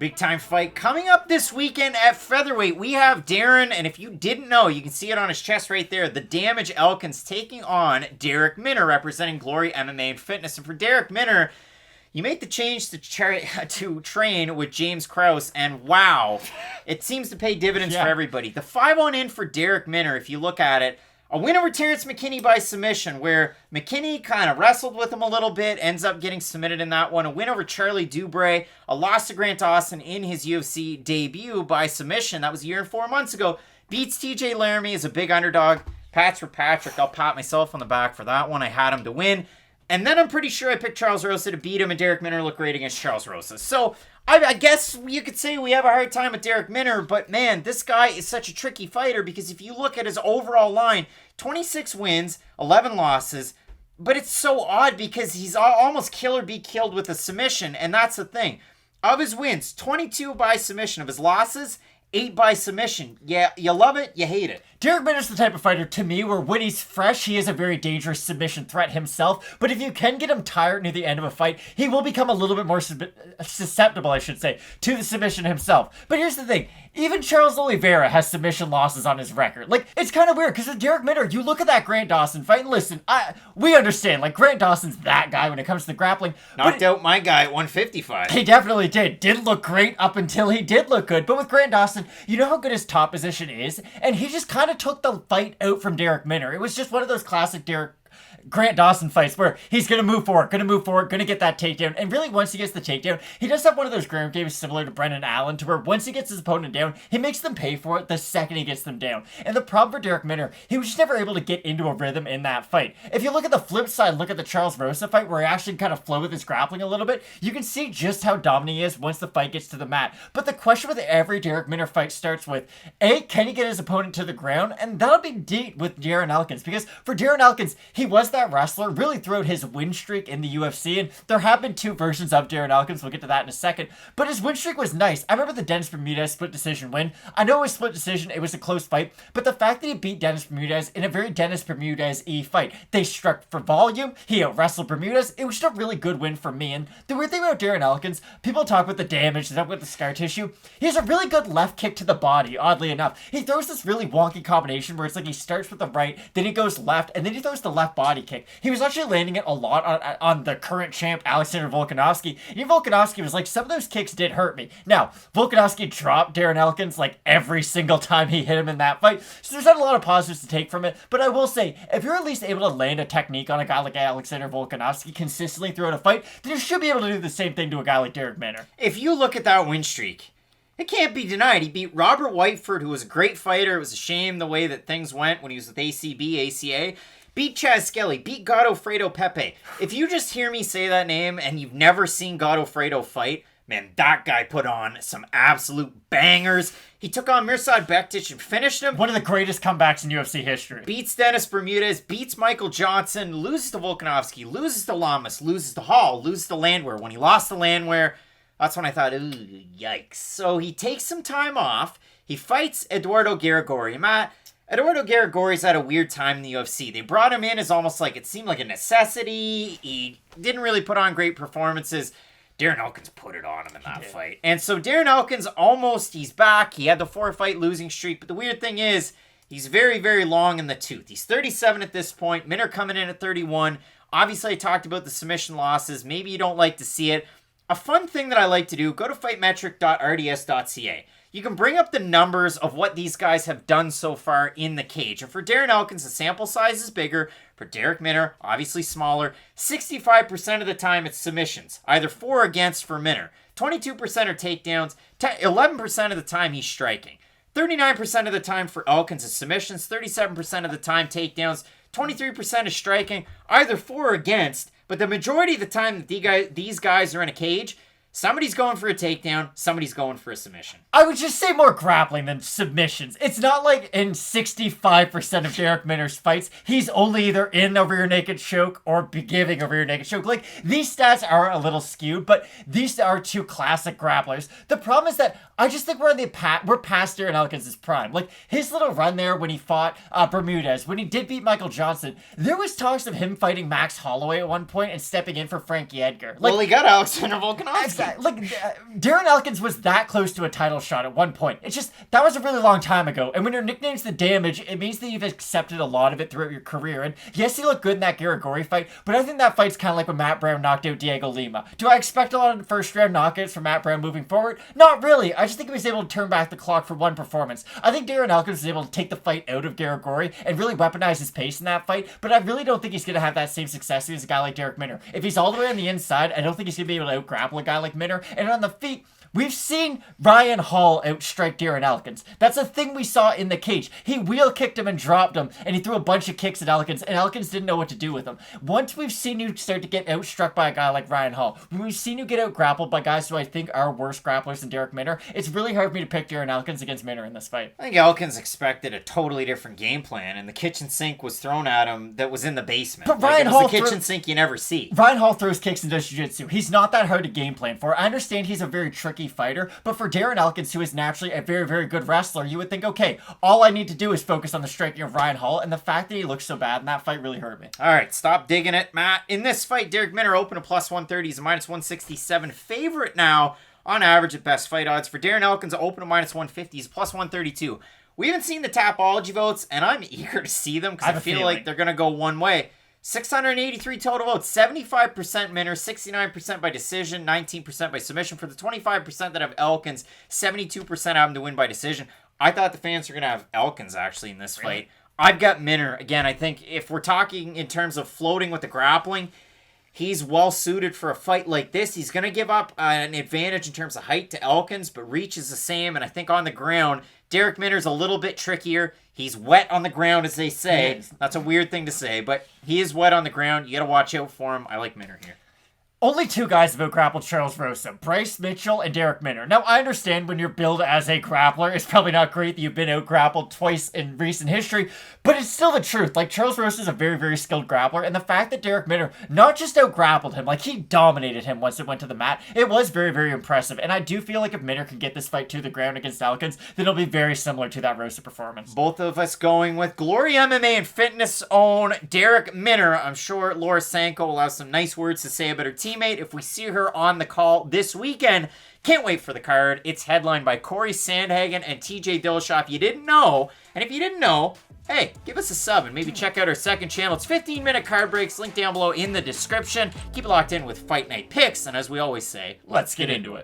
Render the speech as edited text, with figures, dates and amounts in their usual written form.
Big time fight coming up this weekend at featherweight. We have Darren, and if you didn't know, you can see it on his chest right there. The Damage Elkins taking on Darrick Minner, representing Glory MMA and Fitness. And for Darrick Minner, you make the change to train with James Krause, and wow, it seems to pay dividends for everybody. The 5-1 for Darrick Minner, if you look at it, a win over Terrence McKinney by submission, where McKinney kind of wrestled with him a little bit, ends up getting submitted in that one. A win over Charlie Dubray, a loss to Grant Dawson in his UFC debut by submission. That was a year and 4 months ago. Beats TJ Laramie as a big underdog. Pats for Patrick. I'll pat myself on the back for that one. I had him to win. And then I'm pretty sure I picked Charles Rosa to beat him, and Darrick Minner looked great against Charles Rosa. So I guess you could say we have a hard time with Darrick Minner, but man, this guy is such a tricky fighter because if you look at his overall line, 26 wins, 11 losses, but it's so odd because he's almost kill or be killed with a submission, and that's the thing. Of his wins, 22 by submission. Of his losses, 8 by submission. Yeah, you love it, you hate it. Darrick Minner's the type of fighter, to me, where when he's fresh, he is a very dangerous submission threat himself. But if you can get him tired near the end of a fight, he will become a little bit more susceptible, I should say, to the submission himself. But here's the thing. Even Charles Oliveira has submission losses on his record. Like, it's kind of weird, because with Darrick Minner, you look at that Grant Dawson fight, and listen, we understand, like, Grant Dawson's that guy when it comes to the grappling. Knocked out my guy at 155. He definitely did. Didn't look great up until he did look good. But with Grant Dawson, you know how good his top position is? And he just kind of took the fight out from Darrick Minner. It was just one of those classic Grant Dawson fights where he's going to move forward, going to get that takedown. And really, once he gets the takedown, he does have one of those ground games similar to Brendan Allen, to where once he gets his opponent down, he makes them pay for it the second he gets them down. And the problem for Darrick Minner, he was just never able to get into a rhythm in that fight. If you look at the flip side, look at the Charles Rosa fight, where he actually kind of flowed with his grappling a little bit, you can see just how dominant he is once the fight gets to the mat. But the question with every Darrick Minner fight starts with, A, can he get his opponent to the ground? And that'll be deep with Darren Elkins, because for Darren Elkins, he was that wrestler really throughout his win streak in the UFC, and there have been two versions of Darren Elkins. We'll get to that in a second, but his win streak was nice. I remember the Dennis Bermudez split decision win. I know it was split decision, it was a close fight, but the fact that he beat Dennis Bermudez in a very Dennis Bermudez-y fight, they struck for volume, he out-wrestled Bermudez, it was just a really good win for me. And the weird thing about Darren Elkins, people talk about the damage, they talk about the scar tissue, he has a really good left kick to the body, oddly enough. He throws this really wonky combination where it's like he starts with the right, then he goes left, and then he throws the left body kick. He was actually landing it a lot on the current champ, Alexander Volkanovski. And Volkanovski was like, some of those kicks did hurt me. Now, Volkanovski dropped Darren Elkins like every single time he hit him in that fight. So there's not a lot of positives to take from it. But I will say, if you're at least able to land a technique on a guy like Alexander Volkanovski consistently throughout a fight, then you should be able to do the same thing to a guy like Darrick Minner. If you look at that win streak, it can't be denied. He beat Robert Whiteford, who was a great fighter. It was a shame the way that things went when he was with ACA. Beat Chaz Skelly, beat Godofredo Pepe. If you just hear me say that name and you've never seen Godofredo fight, man, that guy put on some absolute bangers. He took on Mirsad Bektic and finished him. One of the greatest comebacks in UFC history. Beats Dennis Bermudez, beats Michael Johnson, loses to Volkanovski, loses to Lamas, loses to Hall, loses to Landwehr. When he lost to Landwehr, that's when I thought, ooh, yikes. So he takes some time off. He fights Eduardo Garagori. Eduardo Garagori's had a weird time in the UFC. They brought him in as almost like it seemed like a necessity. He didn't really put on great performances. Darren Elkins put it on him in that fight. And so Darren Elkins he's back. He had the 4-fight losing streak. But the weird thing is, he's very, very long in the tooth. He's 37 at this point. Minner coming in at 31. Obviously, I talked about the submission losses. Maybe you don't like to see it. A fun thing that I like to do, go to fightmetric.rds.ca. You can bring up the numbers of what these guys have done so far in the cage. And for Darren Elkins, the sample size is bigger. For Darrick Minner, obviously smaller. 65% of the time it's submissions, either for or against for Minner. 22% are takedowns. 11% of the time he's striking. 39% of the time for Elkins is submissions. 37% of the time takedowns. 23% is striking, either for or against. But the majority of the time that these guys are in a cage, somebody's going for a takedown, somebody's going for a submission. I would just say more grappling than submissions. It's not like in 65% of Darrick Minner's fights, he's only either in a rear naked choke or giving a rear naked choke. Like, these stats are a little skewed, but these are two classic grapplers. The problem is that I just think we're past Darren Elkins' prime. Like, his little run there when he fought Bermudez, when he did beat Michael Johnson, there was talks of him fighting Max Holloway at one point and stepping in for Frankie Edgar. Like, well, he got Alexander Volkanovski. Darren Elkins was that close to a title shot at one point. It's just, that was a really long time ago. And when your nickname's The Damage, it means that you've accepted a lot of it throughout your career. And yes, he looked good in that Garagori fight, but I think that fight's kind of like when Matt Brown knocked out Diego Lima. Do I expect a lot of first round knockouts from Matt Brown moving forward? Not really. I just think he was able to turn back the clock for one performance. I think Darren Elkins was able to take the fight out of Garagori and really weaponize his pace in that fight, but I really don't think he's going to have that same success as a guy like Darrick Minner. If he's all the way on the inside, I don't think he's going to be able to out-grapple a guy like Minner. And on the feet, we've seen Ryan Hall outstrike Darren Elkins. That's a thing we saw in the cage. He wheel kicked him and dropped him, and he threw a bunch of kicks at Elkins, and Elkins didn't know what to do with him. Once we've seen you start to get outstruck by a guy like Ryan Hall, when we've seen you get out-grappled by guys who I think are worse grapplers than Darrick Minner, it's really hard for me to pick Darren Elkins against Minner in this fight. I think Elkins expected a totally different game plan, and the kitchen sink was thrown at him that was in the basement. But Ryan Hall, the kitchen sink you never see. Ryan Hall throws kicks and does jiu-jitsu. He's not that hard to game plan for. I understand he's a very tricky fighter, but for Darren Elkins, who is naturally a very, very good wrestler, you would think, okay, all I need to do is focus on the striking of Ryan Hall, and the fact that he looks so bad in that fight really hurt me. All right, stop digging it, Matt. In this fight, Darrick Minner opened a plus 130. He's a minus 167 favorite now on average at best fight odds. For Darren Elkins, open a minus 150. He's plus 132. We haven't seen the Tapology votes, and I'm eager to see them because I feel like they're going to go one way. 683 total votes, 75% Minner, 69% by decision, 19% by submission. For the 25% that have Elkins, 72% have him to win by decision. I thought the fans were going to have Elkins actually in this fight. I've got Minner. Again, I think if we're talking in terms of floating with the grappling, he's well suited for a fight like this. He's going to give up an advantage in terms of height to Elkins, but reach is the same. And I think on the ground, Darrick Minner's a little bit trickier. He's wet on the ground, as they say. That's a weird thing to say, but he is wet on the ground. You got to watch out for him. I like Minner here. Only two guys have out-grappled Charles Rosa, Bryce Mitchell and Darrick Minner. Now, I understand when you're billed as a grappler, it's probably not great that you've been out-grappled twice in recent history, but it's still the truth. Like, Charles Rosa is a very, very skilled grappler, and the fact that Darrick Minner not just out-grappled him, like, he dominated him once it went to the mat, it was very, very impressive. And I do feel like if Minner can get this fight to the ground against Elkins, then it'll be very similar to that Rosa performance. Both of us going with Glory MMA and Fitness own Darrick Minner. I'm sure Laura Sanko will have some nice words to say about her teammate if we see her on the call this weekend. Can't wait for the card. It's headlined by Corey Sandhagen and TJ Dillashaw. If you didn't know, and if you didn't know, hey, give us a sub and maybe check out our second channel. It's 15-minute card breaks, link down below in the description. Keep it locked in with Fight Night picks, and as we always say, let's get into it.